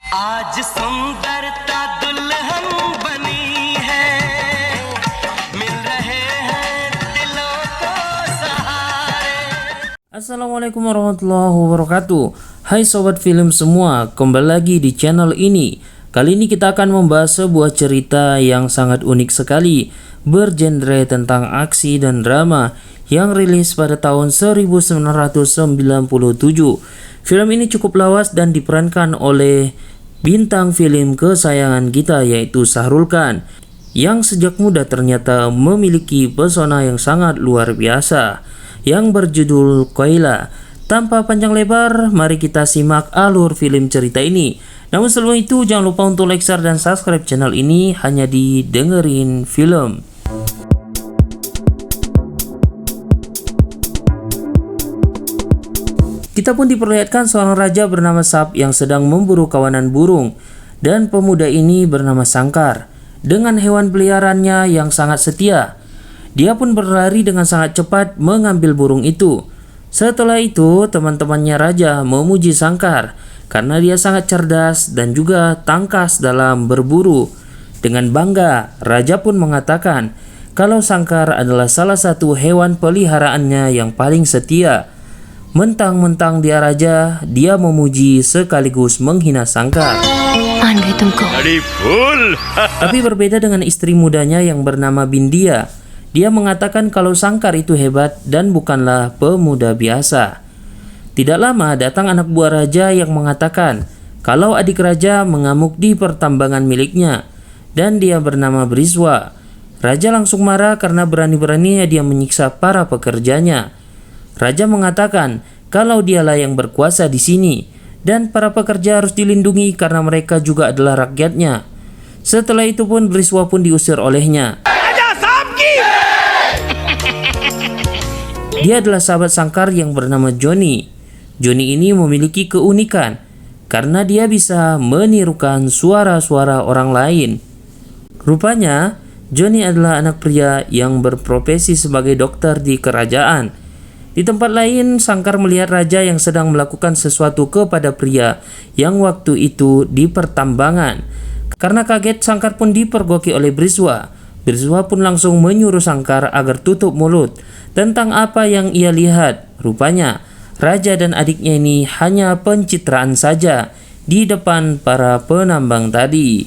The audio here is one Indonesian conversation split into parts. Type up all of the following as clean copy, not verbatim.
आज सुंदरता दुल्हन बनी है मिल रहे हैं दिलों को सहारे. Assalamualaikum warahmatullahi wabarakatuh. Hai sobat film semua, kembali lagi di channel ini. Kali ini kita akan membahas sebuah cerita yang sangat unik sekali, bergenre tentang aksi dan drama, yang rilis pada tahun 1997. Film ini cukup lawas dan diperankan oleh bintang film kesayangan kita, yaitu Shahrukh Khan, yang sejak muda ternyata memiliki pesona yang sangat luar biasa, yang berjudul Koila. Tanpa panjang lebar, mari kita simak alur film cerita ini. Namun sebelum itu, jangan lupa untuk like, share, dan subscribe channel ini hanya di Dengerin Film. Kita pun diperlihatkan seorang raja bernama Sap yang sedang memburu kawanan burung, dan pemuda ini bernama Sangkar dengan hewan peliharaannya yang sangat setia. Dia pun berlari dengan sangat cepat mengambil burung itu. Setelah itu, teman-temannya raja memuji Sangkar karena dia sangat cerdas dan juga tangkas dalam berburu. Dengan bangga, raja pun mengatakan kalau Sangkar adalah salah satu hewan peliharaannya yang paling setia. Mentang-mentang dia raja, dia memuji sekaligus menghina Sangkar. Tapi berbeda dengan istri mudanya yang bernama Bindia. Dia mengatakan kalau Sangkar itu hebat dan bukanlah pemuda biasa. Tidak lama datang anak buah raja yang mengatakan kalau adik raja mengamuk di pertambangan miliknya, dan dia bernama Briswa. Raja langsung marah karena berani-beraninya dia menyiksa para pekerjanya. Raja mengatakan kalau dialah yang berkuasa di sini dan para pekerja harus dilindungi karena mereka juga adalah rakyatnya. Setelah itu pun Briswa pun diusir olehnya. Dia adalah sahabat Sangkar yang bernama Johnny. Johnny ini memiliki keunikan karena dia bisa menirukan suara-suara orang lain. Rupanya Johnny adalah anak pria yang berprofesi sebagai dokter di kerajaan. Di tempat lain, Sangkar melihat raja yang sedang melakukan sesuatu kepada pria yang waktu itu di pertambangan. Karena kaget, Sangkar pun dipergoki oleh Briswa. Briswa pun langsung menyuruh Sangkar agar tutup mulut tentang apa yang ia lihat. Rupanya, raja dan adiknya ini hanya pencitraan saja di depan para penambang tadi.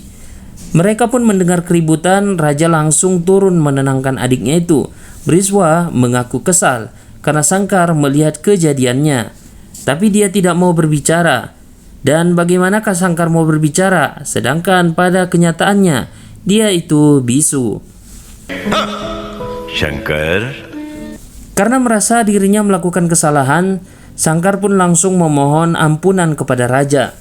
Mereka pun mendengar keributan. Raja langsung turun menenangkan adiknya itu. Briswa mengaku kesal karena Sangkar melihat kejadiannya, tapi dia tidak mau berbicara. Dan bagaimanakah Sangkar mau berbicara sedangkan pada kenyataannya dia itu bisu? Shankar. Karena merasa dirinya melakukan kesalahan, Sangkar pun langsung memohon ampunan kepada raja.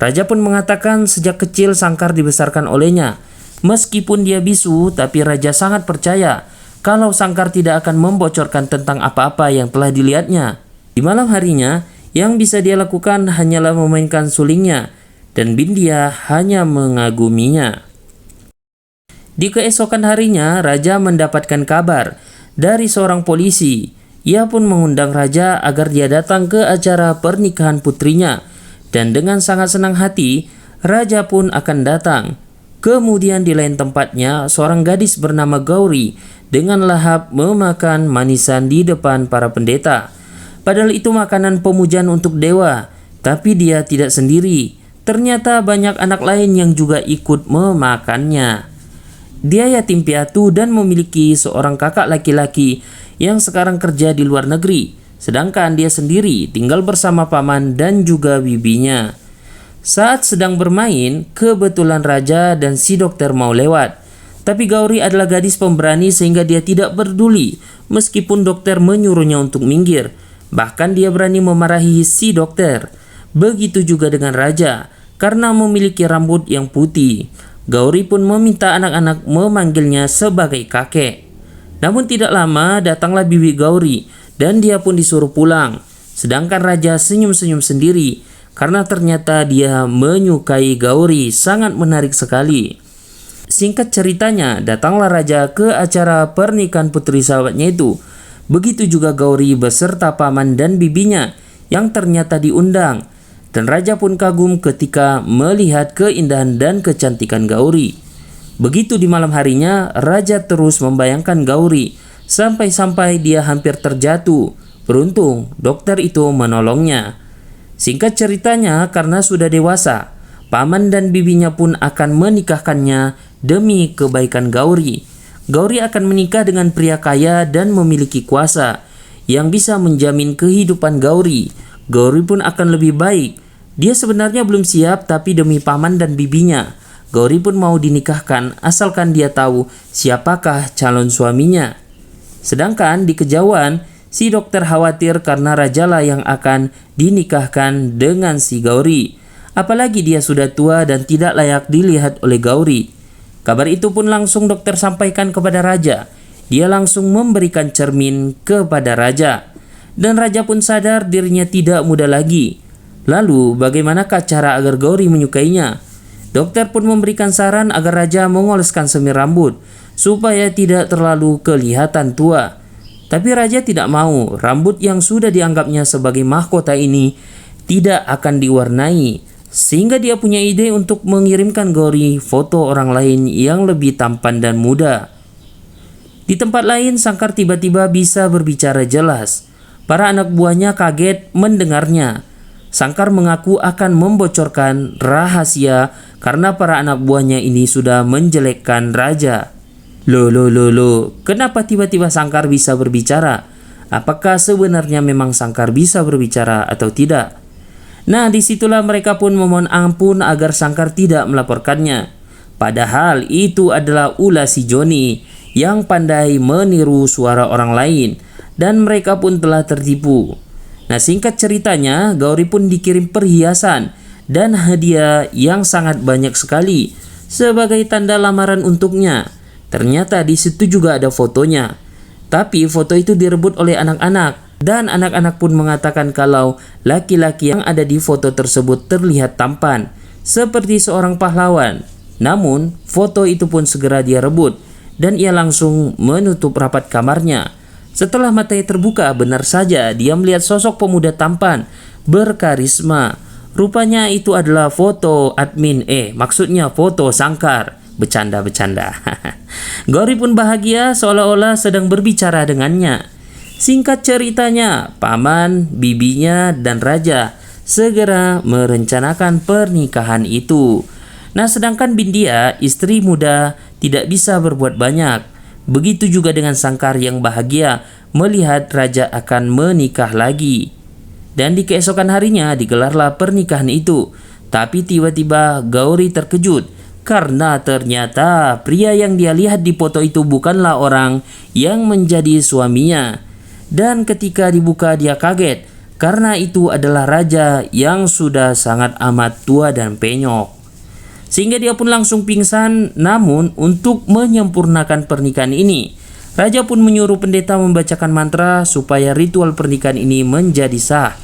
Raja pun mengatakan sejak kecil Sangkar dibesarkan olehnya. Meskipun dia bisu, tapi raja sangat percaya kalau Sangkar tidak akan membocorkan tentang apa-apa yang telah dilihatnya. Di malam harinya, yang bisa dia lakukan hanyalah memainkan sulingnya, dan Bindia hanya mengaguminya. Di keesokan harinya, raja mendapatkan kabar dari seorang polisi. Ia pun mengundang raja agar dia datang ke acara pernikahan putrinya, dan dengan sangat senang hati, raja pun akan datang. Kemudian di lain tempatnya, seorang gadis bernama Gauri dengan lahap memakan manisan di depan para pendeta. Padahal itu makanan pemujaan untuk dewa, tapi dia tidak sendiri. Ternyata banyak anak lain yang juga ikut memakannya. Dia yatim piatu dan memiliki seorang kakak laki-laki yang sekarang kerja di luar negeri, sedangkan dia sendiri tinggal bersama paman dan juga bibinya. Saat sedang bermain, kebetulan raja dan si dokter mau lewat. Tapi Gauri adalah gadis pemberani sehingga dia tidak peduli meskipun dokter menyuruhnya untuk minggir. Bahkan dia berani memarahi si dokter. Begitu juga dengan raja karena memiliki rambut yang putih. Gauri pun meminta anak-anak memanggilnya sebagai kakek. Namun tidak lama datanglah bibi Gauri dan dia pun disuruh pulang. Sedangkan raja senyum-senyum sendiri karena ternyata dia menyukai Gauri, sangat menarik sekali. Singkat ceritanya, datanglah raja ke acara pernikahan putri sahabatnya itu. Begitu juga Gauri beserta paman dan bibinya yang ternyata diundang. dan raja pun kagum ketika melihat keindahan dan kecantikan Gauri. Begitu di malam harinya, raja terus membayangkan Gauri sampai-sampai dia hampir terjatuh. Beruntung dokter itu menolongnya. Singkat ceritanya, karena sudah dewasa, paman dan bibinya pun akan menikahkannya demi kebaikan Gauri. Gauri akan menikah dengan pria kaya dan memiliki kuasa yang bisa menjamin kehidupan Gauri. Gauri pun akan lebih baik. Dia sebenarnya belum siap, tapi demi paman dan bibinya, Gauri pun mau dinikahkan asalkan dia tahu siapakah calon suaminya. Sedangkan di kejauhan, si dokter khawatir karena rajalah yang akan dinikahkan dengan si Gauri. Apalagi dia sudah tua dan tidak layak dilihat oleh Gauri. Kabar itu pun langsung dokter sampaikan kepada raja. Dia langsung memberikan cermin kepada raja. Dan raja pun sadar dirinya tidak muda lagi. Lalu bagaimanakah cara agar Gauri menyukainya? Dokter pun memberikan saran agar raja mengoleskan semir rambut supaya tidak terlalu kelihatan tua. Tapi raja tidak mau. Rambut yang sudah dianggapnya sebagai mahkota ini tidak akan diwarnai, sehingga dia punya ide untuk mengirimkan Gauri foto orang lain yang lebih tampan dan muda. Di tempat lain, Sangkar tiba-tiba bisa berbicara jelas. Para anak buahnya kaget mendengarnya. Sangkar mengaku akan membocorkan rahasia karena para anak buahnya ini sudah menjelekkan raja. Loh, kenapa tiba-tiba Sangkar bisa berbicara? Apakah sebenarnya memang Sangkar bisa berbicara atau tidak? Nah, disitulah mereka pun memohon ampun agar Sangkar tidak melaporkannya. Padahal itu adalah ulah si Joni yang pandai meniru suara orang lain, dan mereka pun telah tertipu. Nah, singkat ceritanya, Gauri pun dikirim perhiasan dan hadiah yang sangat banyak sekali sebagai tanda lamaran untuknya. Ternyata di situ juga ada fotonya. Tapi foto itu direbut oleh anak-anak, dan anak-anak pun mengatakan kalau laki-laki yang ada di foto tersebut terlihat tampan seperti seorang pahlawan. Namun, foto itu pun segera dia rebut dan ia langsung menutup rapat kamarnya. Setelah matanya terbuka, benar saja dia melihat sosok pemuda tampan, berkarisma. Rupanya itu adalah foto maksudnya foto Sangkar. Bercanda. Gauri pun bahagia seolah-olah sedang berbicara dengannya. Singkat ceritanya, paman, bibinya, dan raja segera merencanakan pernikahan itu. Nah, sedangkan Bindia, istri muda, tidak bisa berbuat banyak. Begitu juga dengan Sangkar yang bahagia melihat raja akan menikah lagi. Dan di keesokan harinya digelarlah pernikahan itu. Tapi tiba-tiba Gauri terkejut karena ternyata pria yang dia lihat di foto itu bukanlah orang yang menjadi suaminya. Dan ketika dibuka dia kaget karena itu adalah raja yang sudah sangat amat tua dan penyok. Sehingga dia pun langsung pingsan. Namun untuk menyempurnakan pernikahan ini, raja pun menyuruh pendeta membacakan mantra supaya ritual pernikahan ini menjadi sah.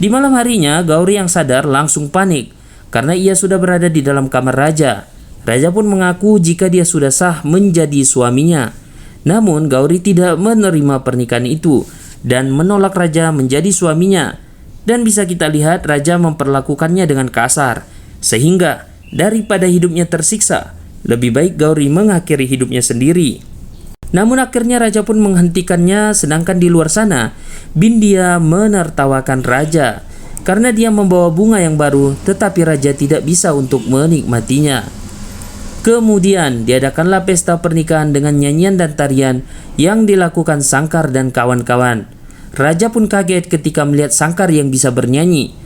Di malam harinya, Gauri yang sadar langsung panik karena ia sudah berada di dalam kamar raja. Raja pun mengaku jika dia sudah sah menjadi suaminya. Namun Gauri tidak menerima pernikahan itu dan menolak raja menjadi suaminya. Dan bisa kita lihat raja memperlakukannya dengan kasar, sehingga daripada hidupnya tersiksa, lebih baik Gauri mengakhiri hidupnya sendiri. Namun akhirnya raja pun menghentikannya, sedangkan di luar sana Bindia menertawakan raja karena dia membawa bunga yang baru, tetapi raja tidak bisa untuk menikmatinya. Kemudian diadakanlah pesta pernikahan dengan nyanyian dan tarian yang dilakukan Sangkar dan kawan-kawan. Raja pun kaget ketika melihat Sangkar yang bisa bernyanyi.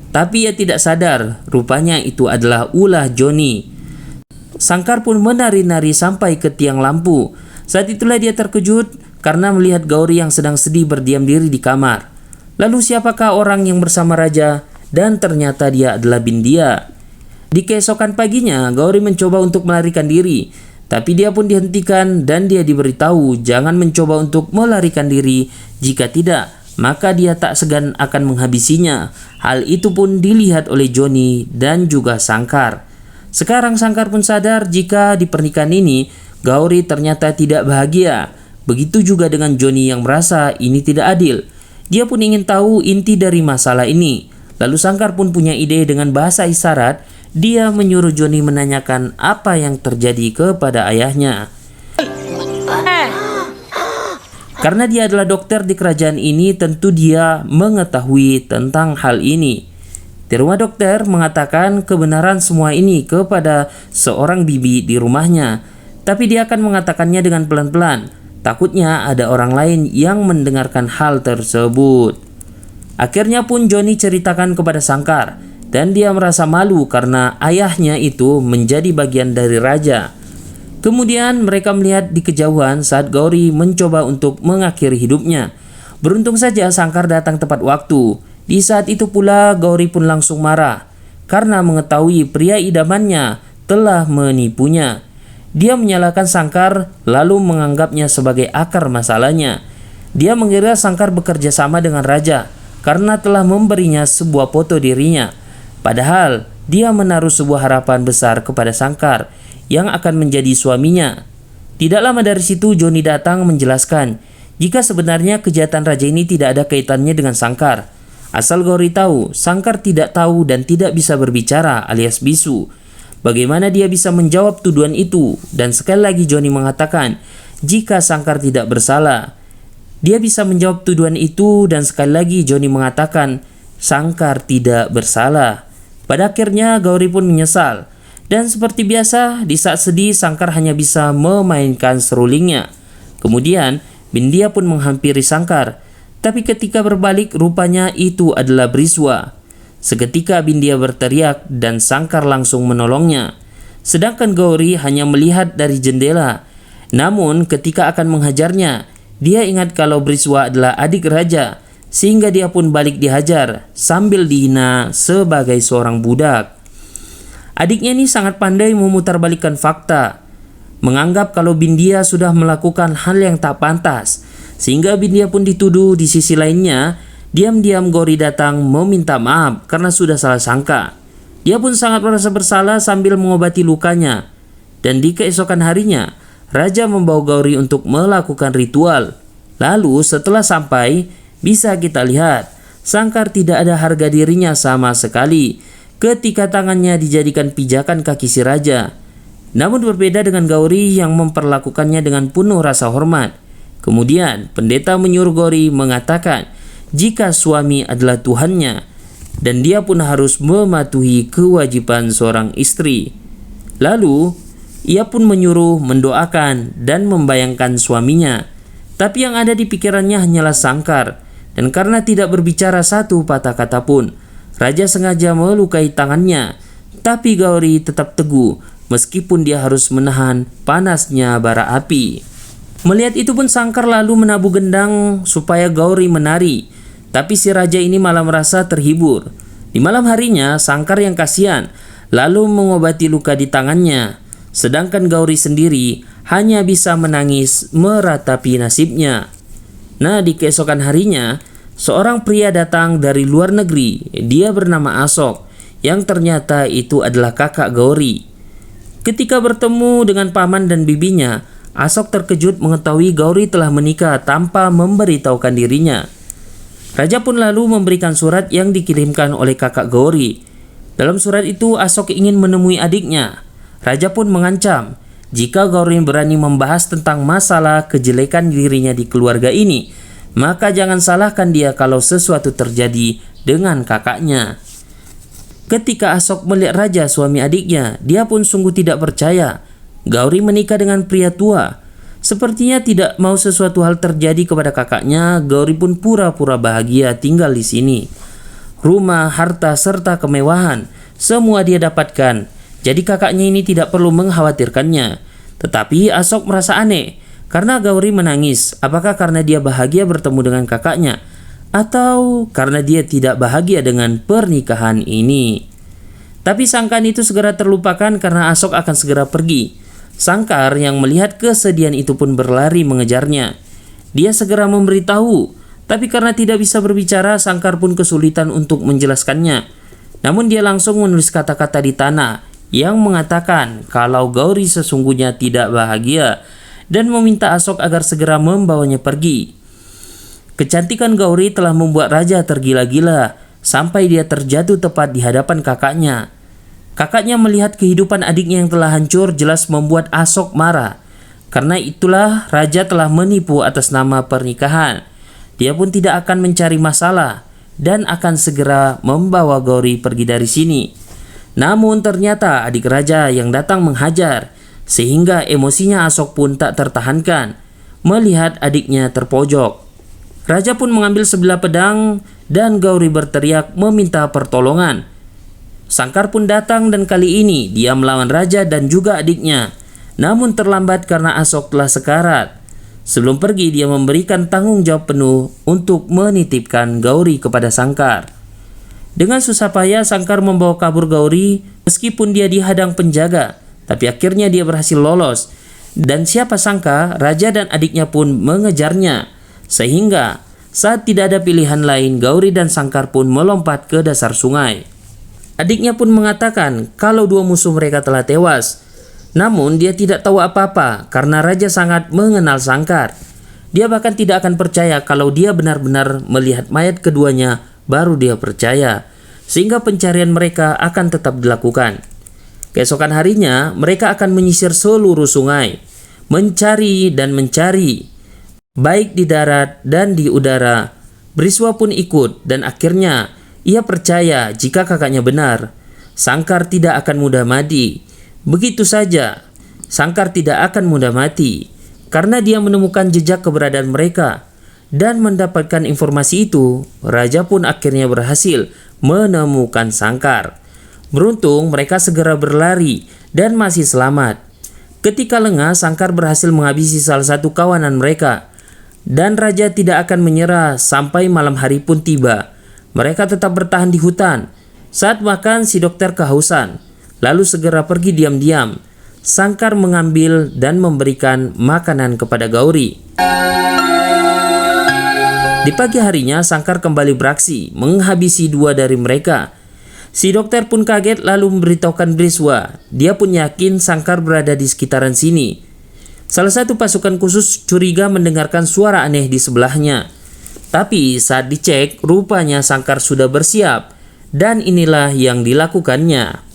Tapi ia tidak sadar, rupanya itu adalah ulah Joni. Sangkar pun menari-nari sampai ke tiang lampu. Saat itulah dia terkejut karena melihat Gauri yang sedang sedih berdiam diri di kamar. Lalu siapakah orang yang bersama raja? Dan ternyata dia adalah Bindia. Di keesokan paginya, Gauri mencoba untuk melarikan diri. Tapi dia pun dihentikan dan dia diberitahu jangan mencoba untuk melarikan diri. Jika tidak, maka dia tak segan akan menghabisinya. Hal itu pun dilihat oleh Joni dan juga Sangkar. Sekarang Sangkar pun sadar jika di pernikahan ini Gauri ternyata tidak bahagia. Begitu juga dengan Joni yang merasa ini tidak adil. Dia pun ingin tahu inti dari masalah ini. Lalu Sangkar pun punya ide. Dengan bahasa isyarat, dia menyuruh Joni menanyakan apa yang terjadi kepada ayahnya. Karena dia adalah dokter di kerajaan ini, tentu dia mengetahui tentang hal ini. Di rumah dokter mengatakan kebenaran semua ini kepada seorang bibi di rumahnya, tapi dia akan mengatakannya dengan pelan-pelan. Takutnya ada orang lain yang mendengarkan hal tersebut. Akhirnya pun Joni ceritakan kepada Sangkar, dan dia merasa malu karena ayahnya itu menjadi bagian dari raja. Kemudian mereka melihat di kejauhan saat Gauri mencoba untuk mengakhiri hidupnya. Beruntung saja Sangkar datang tepat waktu. Di saat itu pula Gauri pun langsung marah karena mengetahui pria idamannya telah menipunya. Dia menyalahkan Sangkar lalu menganggapnya sebagai akar masalahnya. Dia mengira Sangkar bekerja sama dengan raja karena telah memberinya sebuah foto dirinya. Padahal dia menaruh sebuah harapan besar kepada Sangkar yang akan menjadi suaminya. Tidak lama dari situ Joni datang menjelaskan jika sebenarnya kejahatan raja ini tidak ada kaitannya dengan Sangkar. Asal Gauri tahu, Sangkar tidak tahu dan tidak bisa berbicara alias bisu. Bagaimana dia bisa menjawab tuduhan itu? Dan sekali lagi Joni mengatakan jika Sangkar tidak bersalah. Dia bisa menjawab tuduhan itu dan sekali lagi Joni mengatakan Sangkar tidak bersalah. Pada akhirnya Gauri pun menyesal. Dan seperti biasa, di saat sedih Sangkar hanya bisa memainkan serulingnya. Kemudian Bindia pun menghampiri Sangkar. Tapi ketika berbalik rupanya itu adalah Briswa. Seketika Bindia berteriak dan Sangkar langsung menolongnya. Sedangkan Gauri hanya melihat dari jendela. Namun ketika akan menghajarnya, dia ingat kalau Briswa adalah adik raja, sehingga dia pun balik dihajar sambil dihina sebagai seorang budak. Adiknya ini sangat pandai memutarbalikkan fakta, menganggap kalau Bindia sudah melakukan hal yang tak pantas, sehingga Bindia pun dituduh. Di sisi lainnya, diam-diam Gauri datang meminta maaf karena sudah salah sangka. Dia pun sangat merasa bersalah sambil mengobati lukanya. Dan di keesokan harinya, raja membawa Gauri untuk melakukan ritual. Lalu setelah sampai, bisa kita lihat Sangkar tidak ada harga dirinya sama sekali ketika tangannya dijadikan pijakan kaki si raja. Namun berbeda dengan Gauri yang memperlakukannya dengan penuh rasa hormat. Kemudian pendeta menyuruh Gauri mengatakan jika suami adalah Tuhannya dan dia pun harus mematuhi kewajiban seorang istri. Lalu ia pun menyuruh mendoakan dan membayangkan suaminya. Tapi yang ada di pikirannya hanyalah Sangkar. Dan karena tidak berbicara satu patah kata pun, raja sengaja melukai tangannya. Tapi Gauri tetap teguh meskipun dia harus menahan panasnya bara api. Melihat itu pun Sangkar lalu menabuh gendang supaya Gauri menari. Tapi si raja ini malah merasa terhibur. Di malam harinya Sangkar yang kasihan lalu mengobati luka di tangannya. Sedangkan Gauri sendiri hanya bisa menangis meratapi nasibnya. Nah, di keesokan harinya, seorang pria datang dari luar negeri. Dia bernama Asok, yang ternyata itu adalah kakak Gauri. Ketika bertemu dengan paman dan bibinya, Asok terkejut mengetahui Gauri telah menikah tanpa memberitahukan dirinya. Raja pun lalu memberikan surat yang dikirimkan oleh kakak Gauri. Dalam surat itu Asok ingin menemui adiknya. Raja pun mengancam jika Gauri berani membahas tentang masalah kejelekan dirinya di keluarga ini, maka jangan salahkan dia kalau sesuatu terjadi dengan kakaknya. Ketika Asok melihat raja suami adiknya, dia pun sungguh tidak percaya. Gauri menikah dengan pria tua. Sepertinya tidak mau sesuatu hal terjadi kepada kakaknya. Gauri pun pura-pura bahagia tinggal di sini. Rumah, harta, serta kemewahan, semua dia dapatkan. Jadi kakaknya ini tidak perlu mengkhawatirkannya. Tetapi Asok merasa aneh karena Gauri menangis. Apakah karena dia bahagia bertemu dengan kakaknya, atau karena dia tidak bahagia dengan pernikahan ini? Tapi sangkaan itu segera terlupakan karena Asok akan segera pergi. Sangkar yang melihat kesedihan itu pun berlari mengejarnya. Dia segera memberitahu, tapi karena tidak bisa berbicara, Sangkar pun kesulitan untuk menjelaskannya. Namun dia langsung menulis kata-kata di tanah yang mengatakan kalau Gauri sesungguhnya tidak bahagia dan meminta Asok agar segera membawanya pergi. Kecantikan Gauri telah membuat raja tergila-gila sampai dia terjatuh tepat di hadapan kakaknya. Kakaknya melihat kehidupan adiknya yang telah hancur jelas membuat Asok marah. Karena itulah raja telah menipu atas nama pernikahan. Dia pun tidak akan mencari masalah dan akan segera membawa Gauri pergi dari sini. Namun ternyata adik raja yang datang menghajar, sehingga emosinya Asok pun tak tertahankan melihat adiknya terpojok. Raja pun mengambil sebilah pedang dan Gauri berteriak meminta pertolongan. Sangkar pun datang dan kali ini dia melawan raja dan juga adiknya. Namun terlambat karena Asok telah sekarat. Sebelum pergi dia memberikan tanggung jawab penuh untuk menitipkan Gauri kepada Sangkar. Dengan susah payah Sangkar membawa kabur Gauri meskipun dia dihadang penjaga, tapi akhirnya dia berhasil lolos. Dan siapa sangka raja dan adiknya pun mengejarnya, sehingga saat tidak ada pilihan lain Gauri dan Sangkar pun melompat ke dasar sungai. Adiknya pun mengatakan kalau dua musuh mereka telah tewas. Namun dia tidak tahu apa-apa karena raja sangat mengenal Sangkar. Dia bahkan tidak akan percaya kalau dia benar-benar melihat mayat keduanya, baru dia percaya. Sehingga pencarian mereka akan tetap dilakukan. Keesokan harinya mereka akan menyisir seluruh sungai, mencari dan mencari, baik di darat dan di udara. Briswa pun ikut dan akhirnya ia percaya jika kakaknya benar. Sangkar tidak akan mudah mati. Begitu saja, Sangkar tidak akan mudah mati karena dia menemukan jejak keberadaan mereka. Dan mendapatkan informasi itu, raja pun akhirnya berhasil menemukan Sangkar. Beruntung mereka segera berlari dan masih selamat. Ketika lengah, Sangkar berhasil menghabisi salah satu kawanan mereka. Dan raja tidak akan menyerah sampai malam hari pun tiba. Mereka tetap bertahan di hutan. Saat makan, si dokter kehausan, lalu segera pergi diam-diam. Sangkar mengambil dan memberikan makanan kepada Gauri. Di pagi harinya, Sangkar kembali beraksi, menghabisi dua dari mereka. Si dokter pun kaget lalu memberitahukan Briswa. Dia pun yakin Sangkar berada di sekitaran sini. Salah satu pasukan khusus curiga mendengarkan suara aneh di sebelahnya. Tapi saat dicek, rupanya Sangkar sudah bersiap. Dan inilah yang dilakukannya.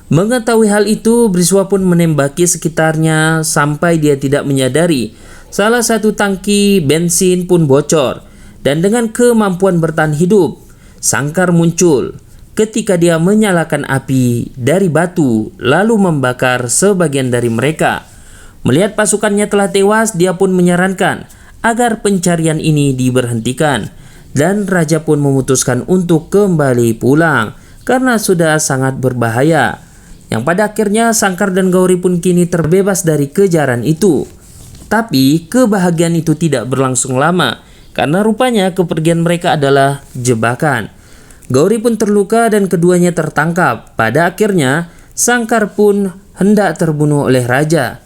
Mengetahui hal itu, Briswa pun menembaki sekitarnya sampai dia tidak menyadari. Salah satu tangki bensin pun bocor. Dan dengan kemampuan bertahan hidup, Sangkar muncul ketika dia menyalakan api dari batu lalu membakar sebagian dari mereka. Melihat pasukannya telah tewas, dia pun menyarankan agar pencarian ini diberhentikan. Dan raja pun memutuskan untuk kembali pulang karena sudah sangat berbahaya. Yang pada akhirnya Sangkar dan Gauri pun kini terbebas dari kejaran itu. Tapi kebahagiaan itu tidak berlangsung lama karena rupanya kepergian mereka adalah jebakan. Gauri pun terluka dan keduanya tertangkap. Pada akhirnya Sangkar pun hendak terbunuh oleh raja.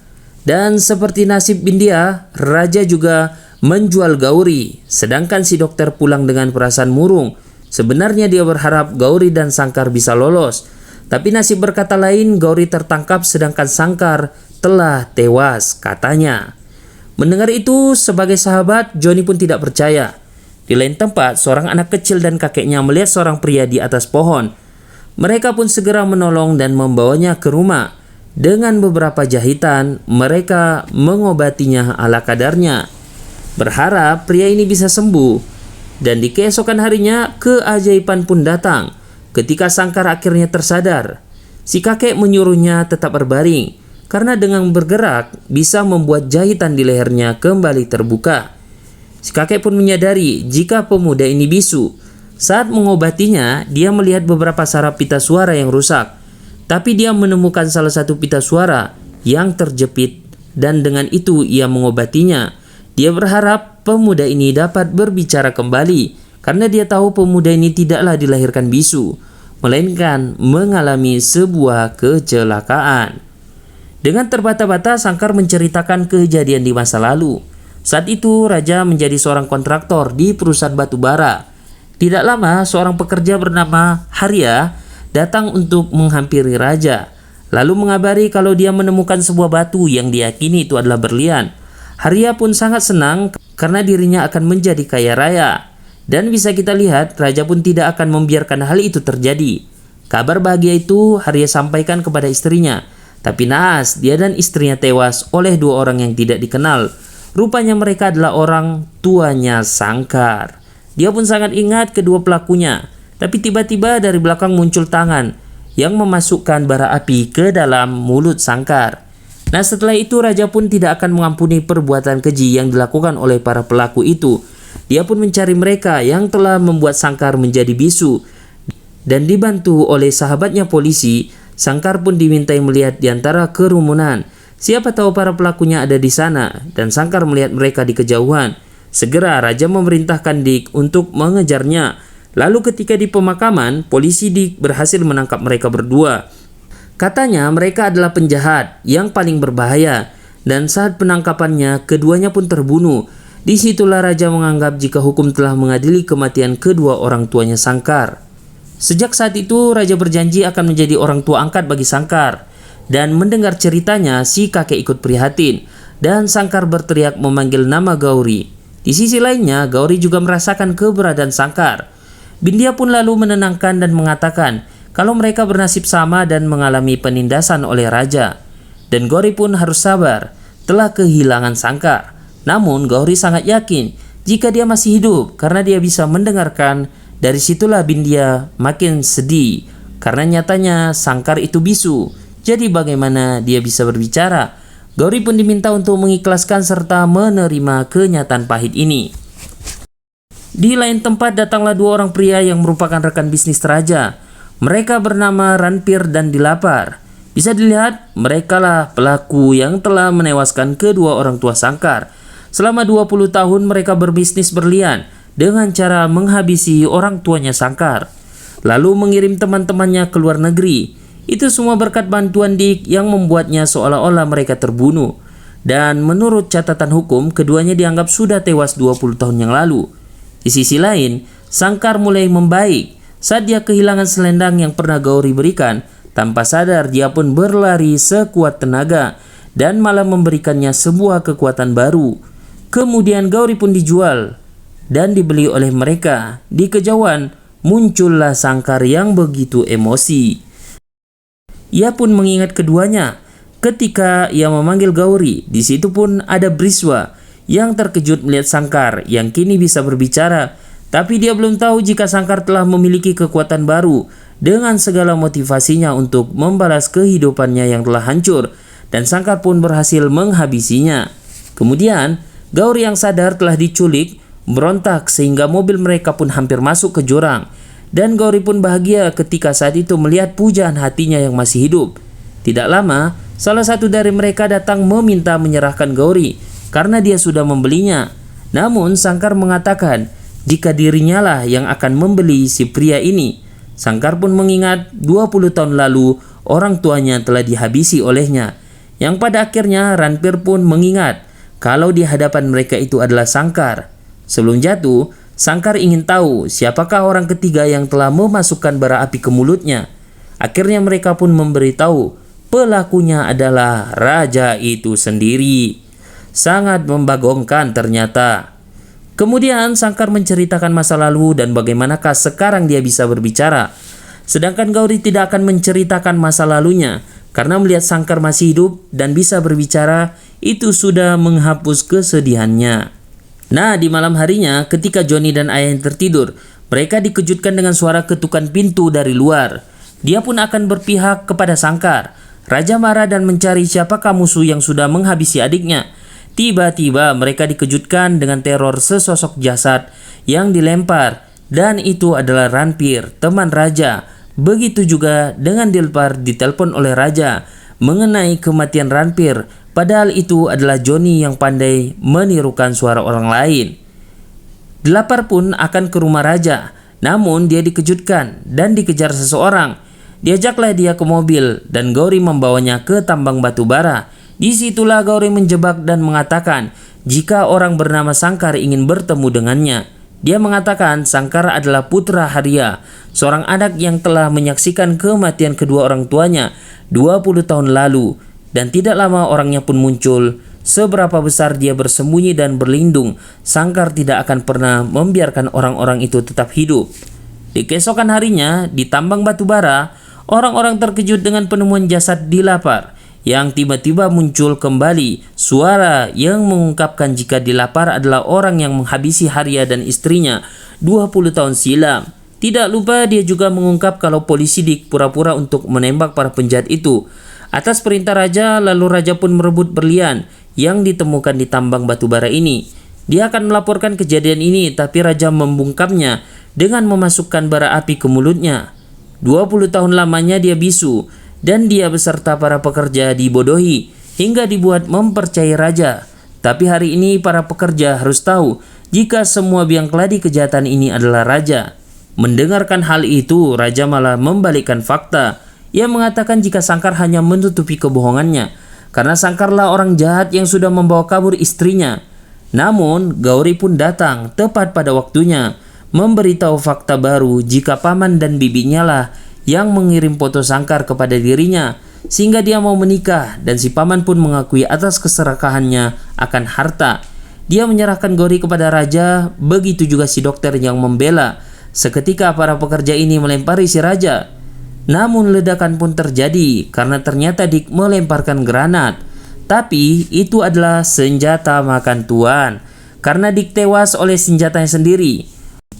Dan seperti nasib Bindia, raja juga menjual Gauri. Sedangkan si dokter pulang dengan perasaan murung. Sebenarnya dia berharap Gauri dan Sangkar bisa lolos. Tapi nasib berkata lain, Gauri tertangkap sedangkan Sangkar telah tewas, katanya. Mendengar itu, sebagai sahabat, Johnny pun tidak percaya. Di lain tempat, seorang anak kecil dan kakeknya melihat seorang pria di atas pohon. Mereka pun segera menolong dan membawanya ke rumah. Dengan beberapa jahitan, mereka mengobatinya ala kadarnya. Berharap pria ini bisa sembuh. Dan di keesokan harinya, keajaiban pun datang. Ketika Sangkar akhirnya tersadar, si kakek menyuruhnya tetap berbaring. Karena dengan bergerak bisa membuat jahitan di lehernya kembali terbuka. Si kakek pun menyadari jika pemuda ini bisu. Saat mengobatinya, dia melihat beberapa saraf pita suara yang rusak. Tapi dia menemukan salah satu pita suara yang terjepit dan dengan itu ia mengobatinya. Dia berharap pemuda ini dapat berbicara kembali karena dia tahu pemuda ini tidaklah dilahirkan bisu, melainkan mengalami sebuah kecelakaan. Dengan terbata-bata, Sangkar menceritakan kejadian di masa lalu. Saat itu, raja menjadi seorang kontraktor di perusahaan batu bara. Tidak lama, seorang pekerja bernama Harya datang untuk menghampiri raja. Lalu mengabari kalau dia menemukan sebuah batu yang diyakini itu adalah berlian. Harya pun sangat senang karena dirinya akan menjadi kaya raya. Dan bisa kita lihat, raja pun tidak akan membiarkan hal itu terjadi. Kabar bahagia itu Arya sampaikan kepada istrinya. Tapi naas, dia dan istrinya tewas oleh dua orang yang tidak dikenal. Rupanya mereka adalah orang tuanya Sangkar. Dia pun sangat ingat kedua pelakunya. Tapi tiba-tiba dari belakang muncul tangan yang memasukkan bara api ke dalam mulut Sangkar. Nah, setelah itu raja pun tidak akan mengampuni perbuatan keji yang dilakukan oleh para pelaku itu. Dia pun mencari mereka yang telah membuat Sangkar menjadi bisu. Dan dibantu oleh sahabatnya polisi, Sangkar pun dimintai melihat di antara kerumunan. Siapa tahu para pelakunya ada di sana, dan Sangkar melihat mereka di kejauhan. Segera raja memerintahkan Dik untuk mengejarnya. Lalu ketika di pemakaman, polisi Dik berhasil menangkap mereka berdua. Katanya mereka adalah penjahat yang paling berbahaya, dan saat penangkapannya keduanya pun terbunuh. Disitulah raja menganggap jika hukum telah mengadili kematian kedua orang tuanya Sangkar. Sejak saat itu, raja berjanji akan menjadi orang tua angkat bagi Sangkar. Dan mendengar ceritanya, si kakek ikut prihatin. Dan Sangkar berteriak memanggil nama Gauri. Di sisi lainnya, Gauri juga merasakan keberadaan Sangkar. Bindia pun lalu menenangkan dan mengatakan kalau mereka bernasib sama dan mengalami penindasan oleh raja. Dan Gauri pun harus sabar, telah kehilangan Sangkar. Namun Gauri sangat yakin jika dia masih hidup karena dia bisa mendengarkan. Dari situlah Bindia makin sedih karena nyatanya Sangkar itu bisu. Jadi bagaimana dia bisa berbicara? Gauri pun diminta untuk mengikhlaskan serta menerima kenyataan pahit ini. Di lain tempat datanglah dua orang pria yang merupakan rekan bisnis raja. Mereka bernama Ranpir dan Dilapar. Bisa dilihat mereka lah pelaku yang telah menewaskan kedua orang tua Sangkar. Selama 20 tahun mereka berbisnis berlian dengan cara menghabisi orang tuanya Sangkar, lalu mengirim teman-temannya ke luar negeri. Itu semua berkat bantuan Dik yang membuatnya seolah-olah mereka terbunuh. Dan menurut catatan hukum, keduanya dianggap sudah tewas 20 tahun yang lalu. Di sisi lain, Sangkar mulai membaik saat dia kehilangan selendang yang pernah Gauri berikan. Tanpa sadar dia pun berlari sekuat tenaga dan malah memberikannya sebuah kekuatan baru. Kemudian Gauri pun dijual dan dibeli oleh mereka. Di kejauhan muncullah Sangkar yang begitu emosi. Ia pun mengingat keduanya ketika ia memanggil Gauri. Di situ pun ada Briswa yang terkejut melihat Sangkar yang kini bisa berbicara. Tapi dia belum tahu jika Sangkar telah memiliki kekuatan baru dengan segala motivasinya untuk membalas kehidupannya yang telah hancur. Dan Sangkar pun berhasil menghabisinya. Kemudian Gauri yang sadar telah diculik berontak sehingga mobil mereka pun hampir masuk ke jurang. Dan Gauri pun bahagia ketika saat itu melihat pujaan hatinya yang masih hidup. Tidak lama, salah satu dari mereka datang meminta menyerahkan Gauri karena dia sudah membelinya. Namun Sangkar mengatakan jika dirinya lah yang akan membeli si pria ini. Sangkar pun mengingat 20 tahun lalu orang tuanya telah dihabisi olehnya. Yang pada akhirnya Ranpir pun mengingat kalau di hadapan mereka itu adalah Sangkar. Sebelum jatuh, Sangkar ingin tahu siapakah orang ketiga yang telah memasukkan bara api ke mulutnya. Akhirnya mereka pun memberitahu pelakunya adalah raja itu sendiri. Sangat membagongkan ternyata. Kemudian Sangkar menceritakan masa lalu dan bagaimanakah sekarang dia bisa berbicara. Sedangkan Gauri tidak akan menceritakan masa lalunya karena melihat Sangkar masih hidup dan bisa berbicara itu sudah menghapus kesedihannya. Nah, di malam harinya ketika Johnny dan ayahnya tertidur, mereka dikejutkan dengan suara ketukan pintu dari luar. Dia pun akan berpihak kepada Sangkar. Raja marah dan mencari siapakah musuh yang sudah menghabisi adiknya. Tiba-tiba mereka dikejutkan dengan teror sesosok jasad yang dilempar. Dan itu adalah Ranpir, teman raja. Begitu juga dengan Dilpar ditelepon oleh raja mengenai kematian Ranpir. Padahal itu adalah Johnny yang pandai menirukan suara orang lain. Dilapar pun akan ke rumah raja. Namun dia dikejutkan dan dikejar seseorang. Diajaklah dia ke mobil dan Gauri membawanya ke tambang batu bara. Disitulah Gauri menjebak dan mengatakan jika orang bernama Sangkar ingin bertemu dengannya. Dia mengatakan Sangkar adalah putra Arya, seorang anak yang telah menyaksikan kematian kedua orang tuanya 20 tahun lalu. Dan tidak lama orangnya pun muncul Seberapa besar dia bersembunyi dan berlindung, Sangkar tidak akan pernah membiarkan orang-orang itu tetap hidup. Di keesokan harinya, di tambang batu bara, orang-orang terkejut dengan penemuan jasad dilapar yang tiba-tiba muncul kembali suara yang mengungkapkan jika dilapar adalah orang yang menghabisi Haria dan istrinya 20 tahun silam. Tidak lupa dia juga mengungkap kalau polisi pura-pura untuk menembak para penjahat itu. Atas perintah raja, lalu raja pun merebut berlian yang ditemukan di tambang batu bara ini. Dia akan melaporkan kejadian ini, tapi raja membungkamnya dengan memasukkan bara api ke mulutnya. 20 tahun lamanya dia bisu, dan dia beserta para pekerja dibodohi hingga dibuat mempercayai raja. Tapi hari ini para pekerja harus tahu jika semua biang keladi kejahatan ini adalah raja. Mendengarkan hal itu, raja malah membalikkan fakta. Ia mengatakan jika Sangkar hanya menutupi kebohongannya, karena Sangkarlah orang jahat yang sudah membawa kabur istrinya. Namun, Gauri pun datang tepat pada waktunya, memberitahu fakta baru jika paman dan bibinya lah yang mengirim foto Sangkar kepada dirinya, sehingga dia mau menikah, dan si paman pun mengakui atas keserakahannya akan harta. Dia menyerahkan Gauri kepada raja, begitu juga si dokter yang membela. Seketika para pekerja ini melempari si raja. Namun ledakan pun terjadi karena ternyata Dick melemparkan granat. Tapi itu adalah senjata makan tuan, karena Dick tewas oleh senjatanya sendiri.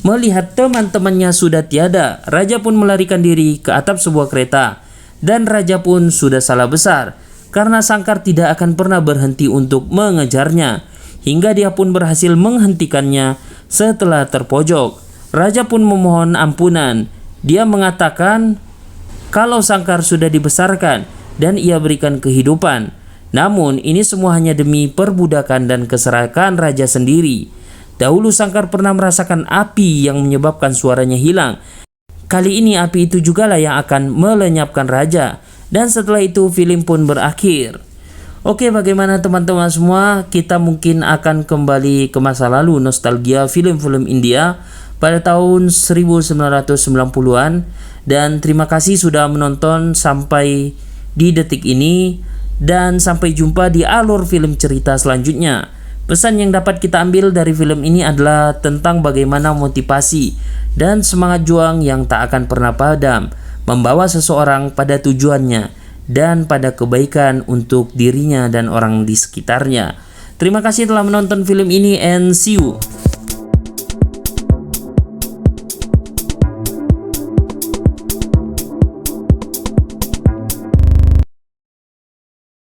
Melihat teman-temannya sudah tiada, raja pun melarikan diri ke atap sebuah kereta. Dan raja pun sudah salah besar, karena Sangkar tidak akan pernah berhenti untuk mengejarnya, hingga dia pun berhasil menghentikannya setelah terpojok. Raja pun memohon ampunan. Dia mengatakan kalau Sangkar sudah dibesarkan dan ia berikan kehidupan. Namun ini semua hanya demi perbudakan dan keserakan raja sendiri. Dahulu Sangkar pernah merasakan api yang menyebabkan suaranya hilang. Kali ini api itu jugalah yang akan melenyapkan raja. Dan setelah itu film pun berakhir. Oke, bagaimana teman-teman semua? Kita mungkin akan kembali ke masa lalu, nostalgia film-film India pada tahun 1990-an. Dan terima kasih sudah menonton sampai di detik ini, dan sampai jumpa di alur film cerita selanjutnya. Pesan yang dapat kita ambil dari film ini adalah tentang bagaimana motivasi dan semangat juang yang tak akan pernah padam membawa seseorang pada tujuannya dan pada kebaikan untuk dirinya dan orang di sekitarnya. Terima kasih telah menonton film ini, and see you.